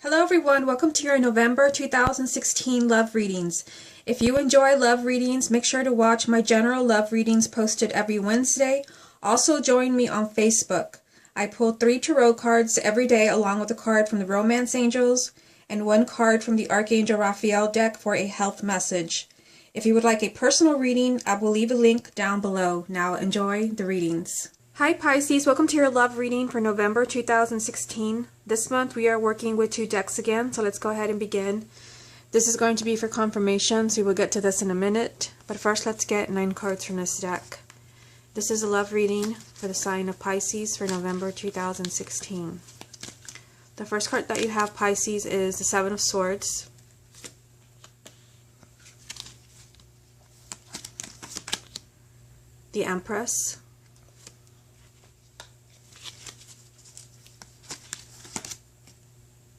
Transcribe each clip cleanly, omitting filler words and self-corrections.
Hello everyone, welcome to your November 2016 love readings. If you enjoy love readings, make sure to watch my general love readings posted every Wednesday. Also join me on Facebook. I pull 3 tarot cards every day along with a card from the Romance Angels and 1 card from the Archangel Raphael deck for a health message. If you would like a personal reading, I will leave a link down below. Now enjoy the readings. Hi Pisces, welcome to your love reading for November 2016. This month we are working with 2 decks again, so let's go ahead and begin. This is going to be for confirmation, so we'll get to this in a minute. But first let's get 9 cards from this deck. This is a love reading for the sign of Pisces for November 2016. The first card that you have, Pisces, is the 7 of Swords. The Empress.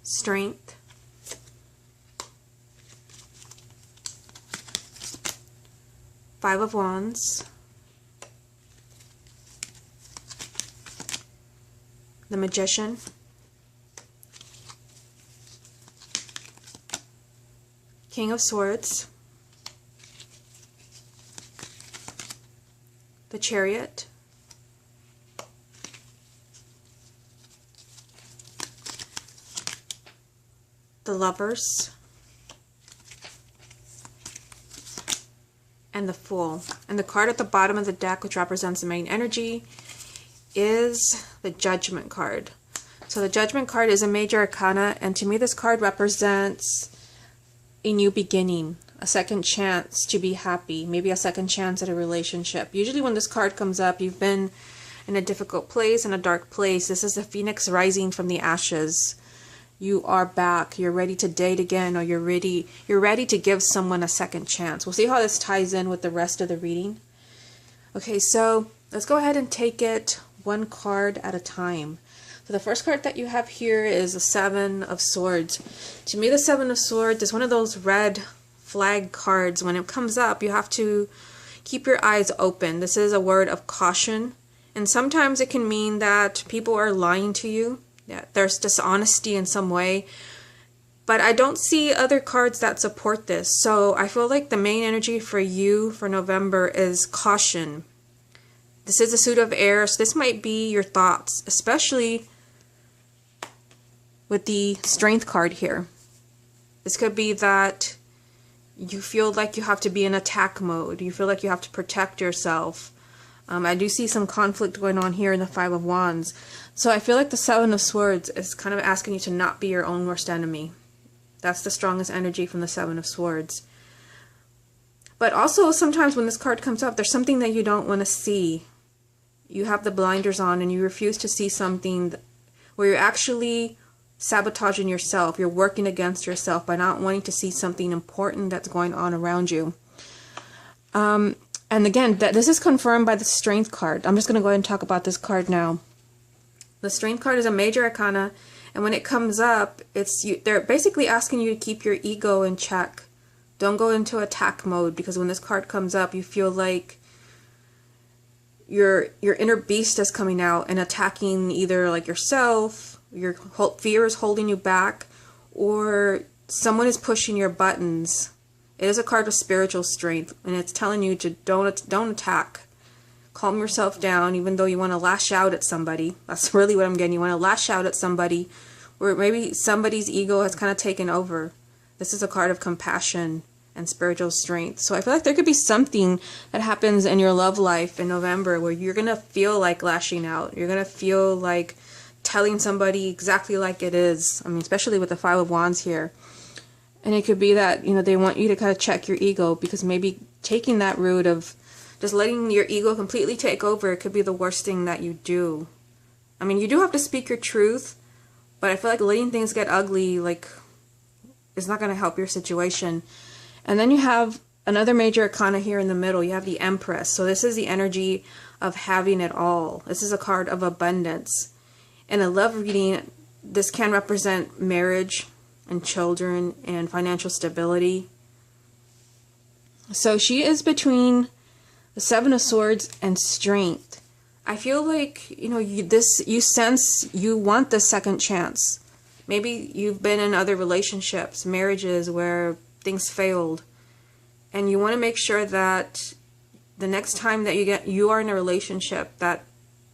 Strength. Five of Wands. The Magician. King of Swords. The Chariot. The Lovers, and the Fool. And the card at the bottom of the deck, which represents the main energy, is the Judgment card. So the Judgment card is a major arcana, and to me this card represents a new beginning, a second chance to be happy, maybe a second chance at a relationship. Usually when this card comes up, you've been in a difficult place, in a dark place. This is the phoenix rising from the ashes. You are back, you're ready to date again, or you're ready to give someone a second chance. We'll see how this ties in with the rest of the reading. Okay, so let's go ahead and take it 1 card at a time. So the first card that you have here is the 7 of Swords. To me, the 7 of Swords is one of those red flag cards. When it comes up, you have to keep your eyes open. This is a word of caution, and sometimes it can mean that people are lying to you. Yeah, there's dishonesty in some way, but I don't see other cards that support this. So I feel like the main energy for you for November is caution. This is a suit of air, so this might be your thoughts, especially with the Strength card here. This could be that you feel like you have to be in attack mode. You feel like you have to protect yourself. I do see some conflict going on here in the 5 of Wands. So I feel like the 7 of Swords is kind of asking you to not be your own worst enemy. That's the strongest energy from the 7 of Swords. But also sometimes when this card comes up, there's something that you don't want to see. You have the blinders on and you refuse to see something where you're actually sabotaging yourself. You're working against yourself by not wanting to see something important that's going on around you. And again, this is confirmed by the Strength card. I'm just going to go ahead and talk about this card now. The Strength card is a major arcana, and when it comes up, they're basically asking you to keep your ego in check. Don't go into attack mode, because when this card comes up, you feel like your inner beast is coming out and attacking either like yourself, your fear is holding you back, or someone is pushing your buttons. It is a card of spiritual strength, and it's telling you to don't attack. Calm yourself down, even though you want to lash out at somebody. That's really what I'm getting. You want to lash out at somebody, or maybe somebody's ego has kind of taken over. This is a card of compassion and spiritual strength. So I feel like there could be something that happens in your love life in November where you're going to feel like lashing out. You're going to feel like telling somebody exactly like it is. I mean, especially with the 5 of Wands here. And it could be that, they want you to kind of check your ego, because maybe taking that route of just letting your ego completely take over, it could be the worst thing that you do. I mean, you do have to speak your truth, but I feel like letting things get ugly, is not going to help your situation. And then you have another major arcana here in the middle. You have the Empress. So this is the energy of having it all. This is a card of abundance. In a love reading, this can represent marriage and children and financial stability. So she is between the 7 of Swords and Strength. I feel like, you sense you want the second chance. Maybe you've been in other relationships, marriages where things failed, and you want to make sure that the next time that you are in a relationship, that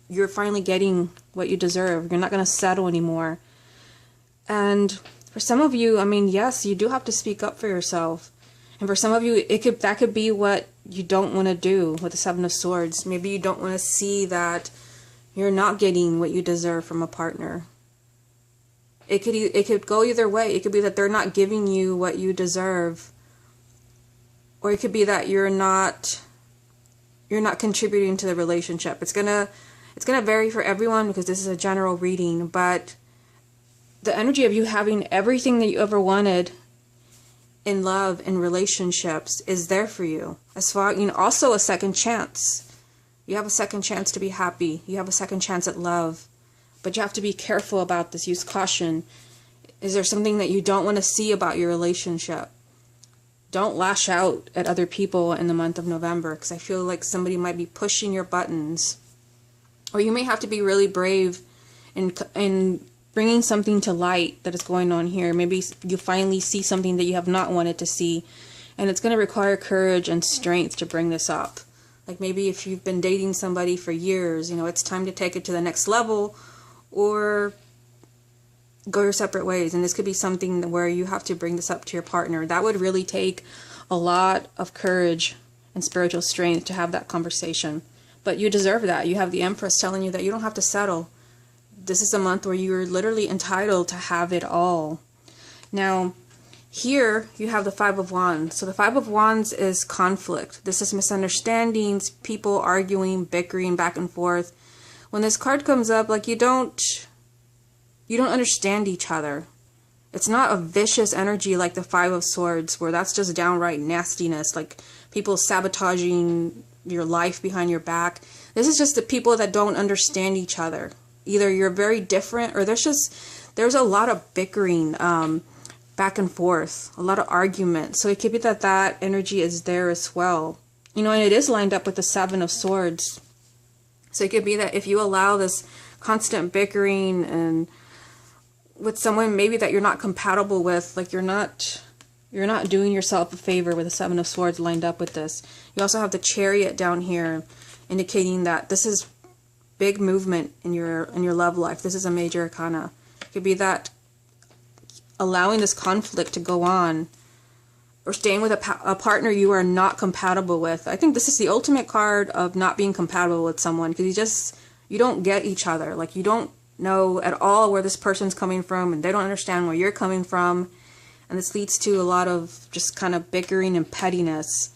you're finally getting what you deserve. You're not going to settle anymore. And for some of you, I mean, yes, you do have to speak up for yourself. And for some of you, that could be what you don't want to do with the Seven of Swords. Maybe you don't want to see that you're not getting what you deserve from a partner. It could go either way. It could be that they're not giving you what you deserve, or it could be that you're not contributing to the relationship. It's gonna vary for everyone because this is a general reading, but the energy of you having everything that you ever wanted in love and relationships is there for you. As far, also a second chance. You have a second chance to be happy. You have a second chance at love. But you have to be careful about this. Use caution. Is there something that you don't want to see about your relationship? Don't lash out at other people in the month of November, because I feel like somebody might be pushing your buttons. Or you may have to be really brave in bringing something to light that is going on here. Maybe you finally see something that you have not wanted to see, and it's going to require courage and strength to bring this up. Like maybe if you've been dating somebody for years, it's time to take it to the next level, or go your separate ways. And this could be something where you have to bring this up to your partner. That would really take a lot of courage and spiritual strength to have that conversation. But you deserve that. You have the Empress telling you that you don't have to settle. This is a month where you're literally entitled to have it all. Now, here you have the Five of Wands. So the Five of Wands is conflict. This is misunderstandings, people arguing, bickering back and forth. When this card comes up, like you don't understand each other. It's not a vicious energy like the Five of Swords, where that's just downright nastiness, like people sabotaging your life behind your back. This is just the people that don't understand each other. Either you're very different, or there's a lot of bickering back and forth, a lot of arguments. So it could be that energy is there as well. And it is lined up with the Seven of Swords. So it could be that if you allow this constant bickering and with someone maybe that you're not compatible with, like you're not doing yourself a favor with the Seven of Swords lined up with this. You also have the Chariot down here, indicating that this is big movement in your love life. This is a major arcana. It could be that allowing this conflict to go on, or staying with a partner you are not compatible with. I think this is the ultimate card of not being compatible with someone, because you don't get each other. Like you don't know at all where this person's coming from, and they don't understand where you're coming from. And this leads to a lot of just kind of bickering and pettiness.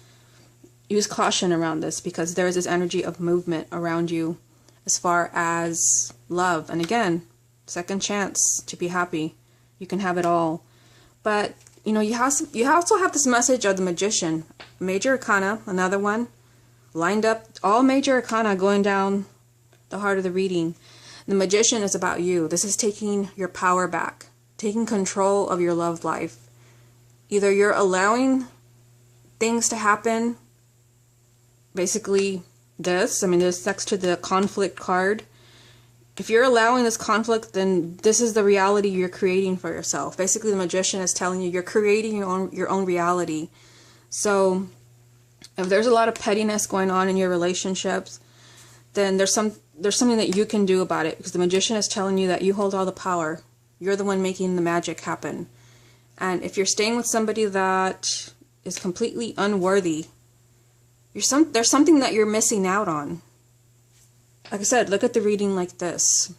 Use caution around this, because there is this energy of movement around you as far as love. And again, second chance to be happy. You can have it all. But, you also have this message of the Magician. Major arcana, another one. Lined up, all major arcana going down the heart of the reading. The Magician is about you. This is taking your power back. Taking control of your love life. Either you're allowing things to happen, basically this next to the conflict card. If you're allowing this conflict, then this is the reality you're creating for yourself. Basically, the Magician is telling you you're creating your own reality. So if there's a lot of pettiness going on in your relationships, then there's something that you can do about it, because the Magician is telling you that you hold all the power. You're the one making the magic happen. And if you're staying with somebody that is completely unworthy, there's something that you're missing out on. Like I said, look at the reading like this.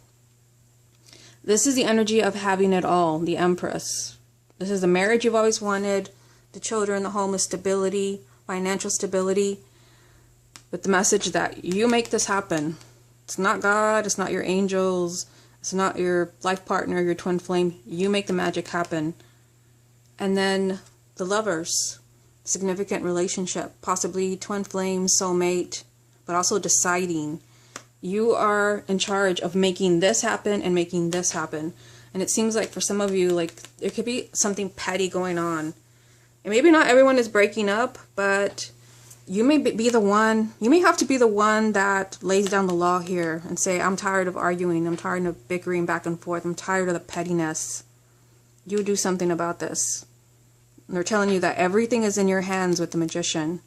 This is the energy of having it all, the Empress. This is the marriage you've always wanted, the children, the home, the stability, financial stability, with the message that you make this happen. It's not God, it's not your angels, it's not your life partner, your twin flame. You make the magic happen. And then the Lovers, significant relationship, possibly twin flame, soulmate, but also deciding. You are in charge of making this happen and making this happen. And it seems like for some of you, like there could be something petty going on. And maybe not everyone is breaking up, but you may be the one, you may have to be the one that lays down the law here and say, I'm tired of arguing, I'm tired of bickering back and forth, I'm tired of the pettiness. you do something about this. And they're telling you that everything is in your hands with the Magician.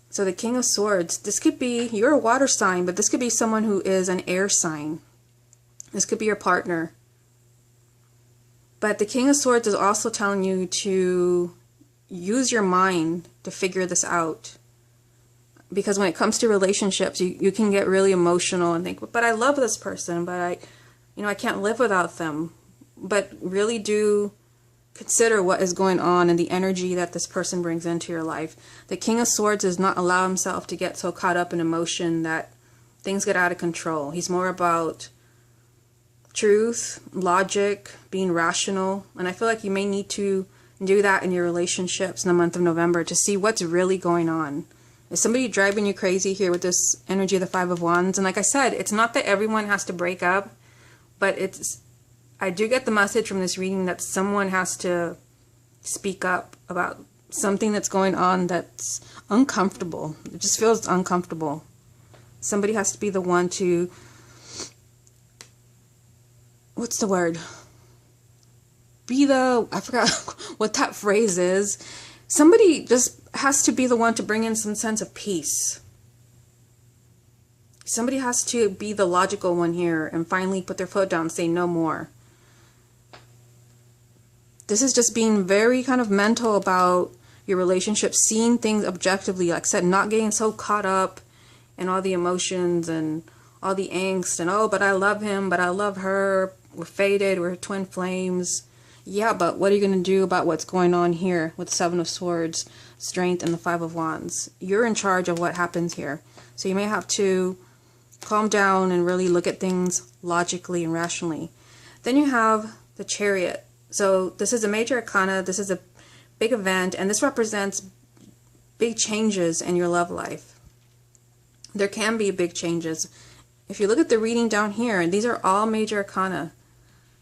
So the King of Swords, this could be, you're a water sign, but this could be someone who is an air sign. This could be your partner. But the King of Swords is also telling you to use your mind to figure this out. Because when it comes to relationships, you can get really emotional and think, but I love this person, but I can't live without them. But really do consider what is going on and the energy that this person brings into your life. The King of Swords does not allow himself to get so caught up in emotion that things get out of control. He's more about truth, logic, being rational. And I feel like you may need to do that in your relationships in the month of November to see what's really going on. Is somebody driving you crazy here with this energy of the Five of Wands? And like I said, it's not that everyone has to break up, but I do get the message from this reading that someone has to speak up about something that's going on that's uncomfortable. It just feels uncomfortable. Somebody has to be the one to, what's the word? I forgot what that phrase is. Somebody just has to be the one to bring in some sense of peace. Somebody has to be the logical one here and finally put their foot down and say no more. This is just being very kind of mental about your relationship, seeing things objectively, like I said, not getting so caught up in all the emotions and all the angst and, oh, but I love him, but I love her, we're fated, we're twin flames. Yeah, but what are you going to do about what's going on here with the Seven of Swords, Strength, and the Five of Wands? You're in charge of what happens here. So you may have to calm down and really look at things logically and rationally. Then you have the Chariot. So this is a major arcana, this is a big event, and this represents big changes in your love life. There can be big changes. If you look at the reading down here, these are all major arcana.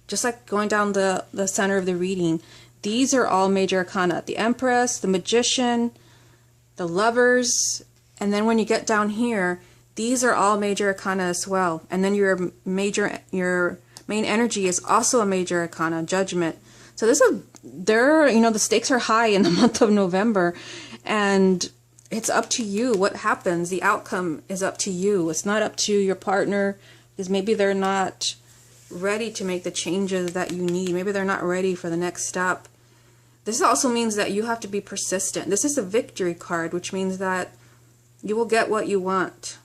Just like going down the center of the reading, these are all major arcana. The Empress, the Magician, the Lovers, and then when you get down here, these are all major arcana as well. And then your main energy is also a major arcana, Judgment. So the stakes are high in the month of November, and it's up to you what happens. The outcome is up to you. It's not up to your partner, because maybe they're not ready to make the changes that you need. Maybe they're not ready for the next step. This also means that you have to be persistent. This is a victory card, which means that you will get what you want.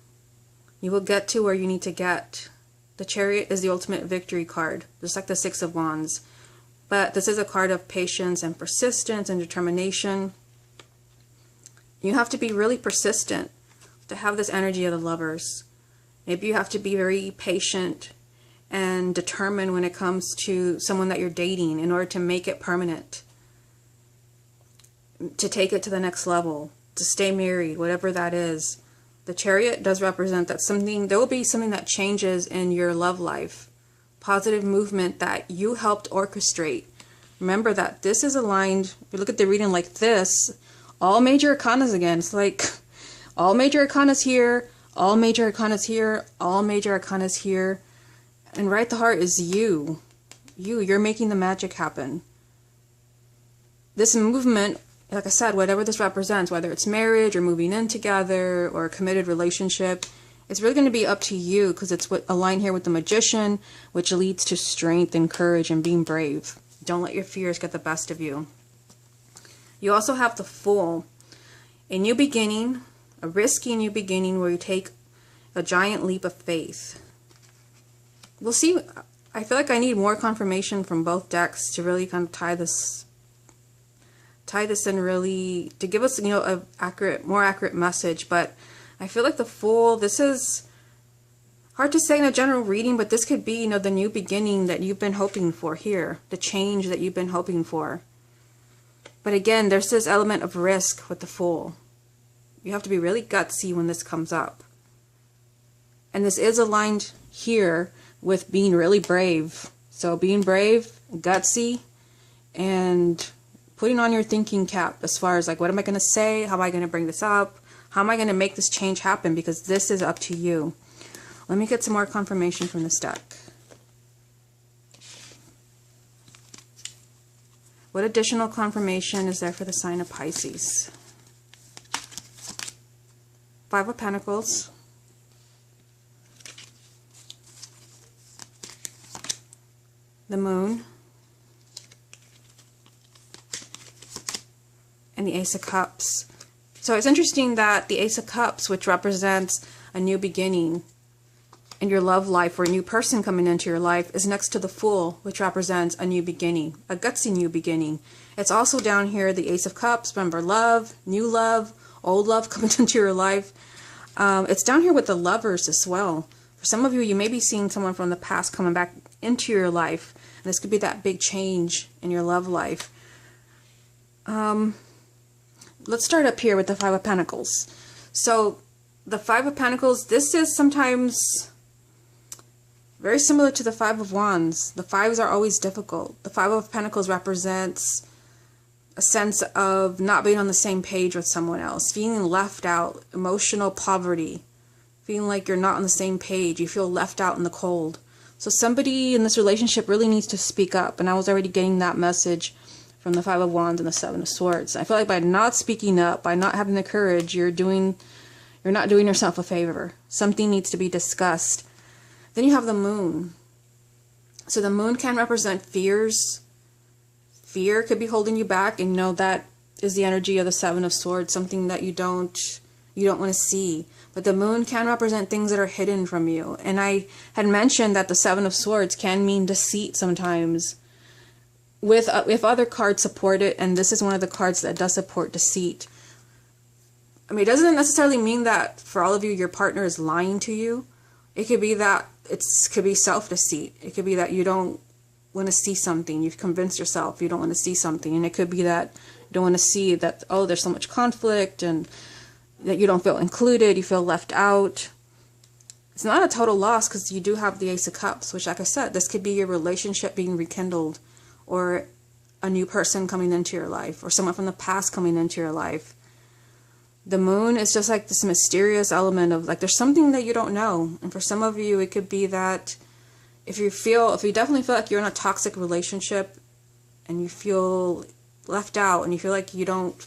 You will get to where you need to get. The Chariot is the ultimate victory card, just like the Six of Wands. But this is a card of patience and persistence and determination. You have to be really persistent to have this energy of the Lovers. Maybe you have to be very patient and determined when it comes to someone that you're dating in order to make it permanent, to take it to the next level, to stay married, whatever that is. The Chariot does represent that there will be something that changes in your love life. Positive movement that you helped orchestrate. Remember that this is aligned. If you look at the reading like this, all major arcanas again. It's like all major arcanas here, all major arcanas here, all major arcanas here. And right at the heart is you. You're making the magic happen. This movement, like I said, whatever this represents, whether it's marriage or moving in together or a committed relationship, it's really going to be up to you, because it's what aligned here with the Magician, which leads to strength and courage and being brave. Don't let your fears get the best of you. You also have the Fool. A new beginning, a risky new beginning where you take a giant leap of faith. We'll see. I feel like I need more confirmation from both decks to really kind of tie this in, really to give us, a more accurate message. But I feel like the Fool, this is hard to say in a general reading, but this could be, the new beginning that you've been hoping for here, the change that you've been hoping for. But again, there's this element of risk with the Fool. You have to be really gutsy when this comes up. And this is aligned here with being really brave. So being brave, gutsy, and putting on your thinking cap as far as like, what am I going to say? How am I going to bring this up? How am I going to make this change happen? Because this is up to you. Let me get some more confirmation from this deck. What additional confirmation is there for the sign of Pisces? Five of Pentacles. The Moon. And the Ace of Cups. So it's interesting that the Ace of Cups, which represents a new beginning in your love life or a new person coming into your life, is next to the Fool, which represents a new beginning, a gutsy new beginning. It's also down here, the Ace of Cups. Remember, love, new love, old love coming into your life. It's down here with the Lovers as well. For some of you, you may be seeing someone from the past coming back into your life. And this could be that big change in your love life. Let's start up here with the Five of Pentacles. So the Five of Pentacles, this is sometimes very similar to the Five of Wands. The fives are always difficult. The Five of Pentacles represents a sense of not being on the same page with someone else, feeling left out, emotional poverty, feeling like you're not on the same page. You feel left out in the cold. So somebody in this relationship really needs to speak up. And I was already getting that message from the Five of Wands and the Seven of Swords. I feel like by not speaking up, by not having the courage, you're not doing yourself a favor. Something needs to be discussed. Then you have the Moon. So the Moon can represent fears. Fear could be holding you back, and you know that is the energy of the Seven of Swords, something that you don't want to see. But the Moon can represent things that are hidden from you. And I had mentioned that the Seven of Swords can mean deceit sometimes. If other cards support it, and this is one of the cards that does support deceit. I mean, it doesn't necessarily mean that for all of you, your partner is lying to you. It could be that could be self-deceit. It could be that you don't want to see something. You've convinced yourself you don't want to see something. And it could be that you don't want to see that, oh, there's so much conflict and that you don't feel included. You feel left out. It's not a total loss because you do have the Ace of Cups, which, like I said, this could be your relationship being rekindled, or a new person coming into your life, or someone from the past coming into your life. The Moon is just like this mysterious element of like there's something that you don't know. And for some of you, it could be that if you definitely feel like you're in a toxic relationship and you feel left out and you feel like you don't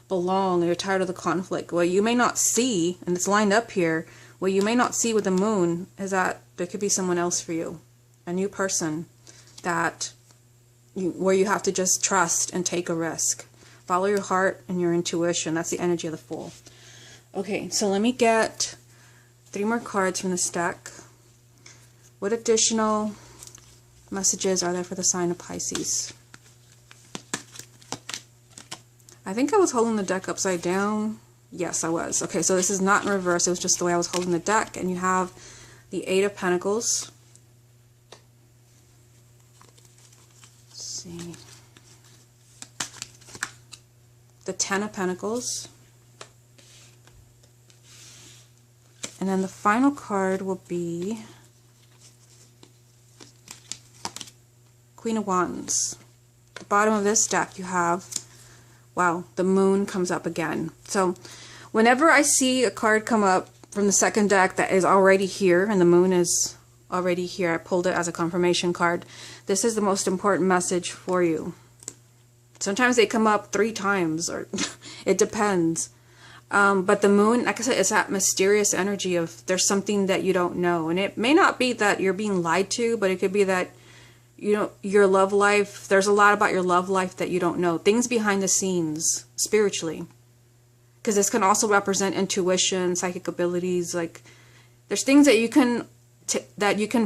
belong and you're tired of the conflict, what you may not see, and it's lined up here, what you may not see with the Moon is that there could be someone else for you, a new person where you have to just trust and take a risk. Follow your heart and your intuition. That's the energy of the Fool. Okay, so let me get 3 more cards from this deck. What additional messages are there for the sign of Pisces? I think I was holding the deck upside down. Yes, I was. Okay, so this is not in reverse. It was just the way I was holding the deck. And you have the Eight of Pentacles. Let's see. The Ten of Pentacles. And then the final card will be Queen of Wands. At the bottom of this deck you have, wow, the Moon comes up again. So whenever I see a card come up from the second deck that is already here, and the Moon is already here, I pulled it as a confirmation card, this is the most important message for you. Sometimes they come up 3 times, or it depends. But the Moon, like I said, it's that mysterious energy of there's something that you don't know. And it may not be that you're being lied to, but it could be that, you know, your love life, there's a lot about your love life that you don't know. Things behind the scenes, spiritually. Because this can also represent intuition, psychic abilities. Like, there's things that you can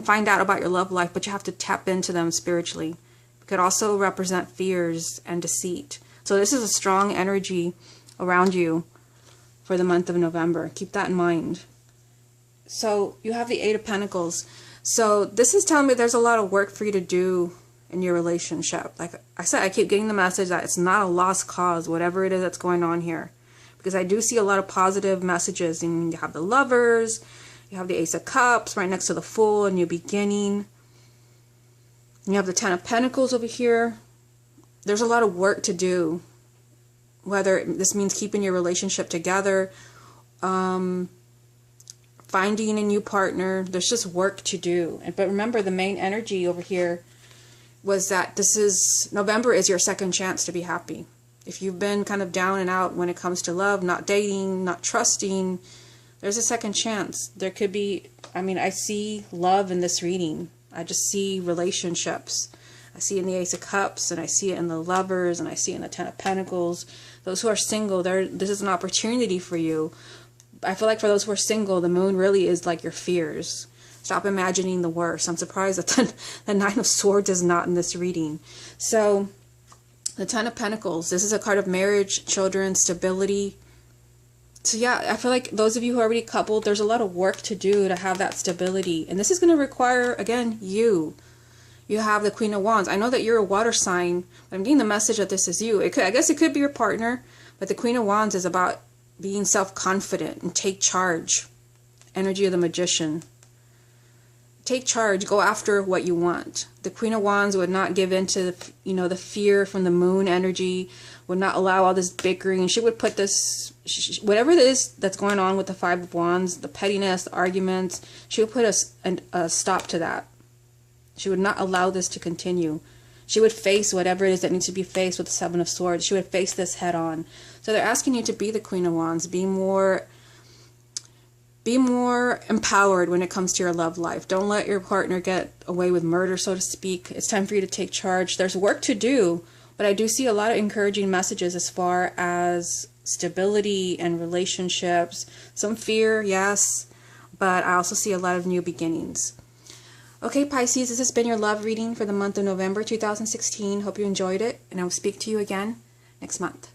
find out about your love life, but you have to tap into them spiritually. It could also represent fears and deceit. So this is a strong energy around you for the month of November. Keep that in mind. So you have the Eight of Pentacles. So this is telling me there's a lot of work for you to do in your relationship. Like I said, I keep getting the message that it's not a lost cause, whatever it is that's going on here. Because I do see a lot of positive messages. And you have the Lovers, you have the Ace of Cups right next to the Fool, a new beginning. You have the Ten of Pentacles over here. There's a lot of work to do. Whether this means keeping your relationship together, finding a new partner. There's just work to do. But remember, the main energy over here was that November is your second chance to be happy. If you've been kind of down and out when it comes to love, not dating, not trusting, there's a second chance. There could be, I see love in this reading. I just see relationships. I see it in the Ace of Cups, and I see it in the Lovers, and I see it in the Ten of Pentacles. Those who are single, this is an opportunity for you. I feel like for those who are single, the moon really is like your fears. Stop imagining the worst. I'm surprised that the Nine of Swords is not in this reading. So, the Ten of Pentacles, this is a card of marriage, children, stability. So yeah, I feel like those of you who are already coupled, there's a lot of work to do to have that stability. And this is going to require, again, you. You have the Queen of Wands. I know that you're a water sign, but I'm getting the message that this is you. I guess it could be your partner, but the Queen of Wands is about being self-confident and take charge. Energy of the Magician. Take charge. Go after what you want. The Queen of Wands would not give in to, the fear from the moon energy, would not allow all this bickering. She would put this, whatever it is that's going on with the Five of Wands, the pettiness, the arguments, she would put a stop to that. She would not allow this to continue. She would face whatever it is that needs to be faced with the Seven of Swords. She would face this head on. So they're asking you to be the Queen of Wands. Be more empowered when it comes to your love life. Don't let your partner get away with murder, so to speak. It's time for you to take charge. There's work to do, but I do see a lot of encouraging messages as far as stability and relationships. Some fear, yes, but I also see a lot of new beginnings. Okay, Pisces, this has been your love reading for the month of November 2016. Hope you enjoyed it, and I will speak to you again next month.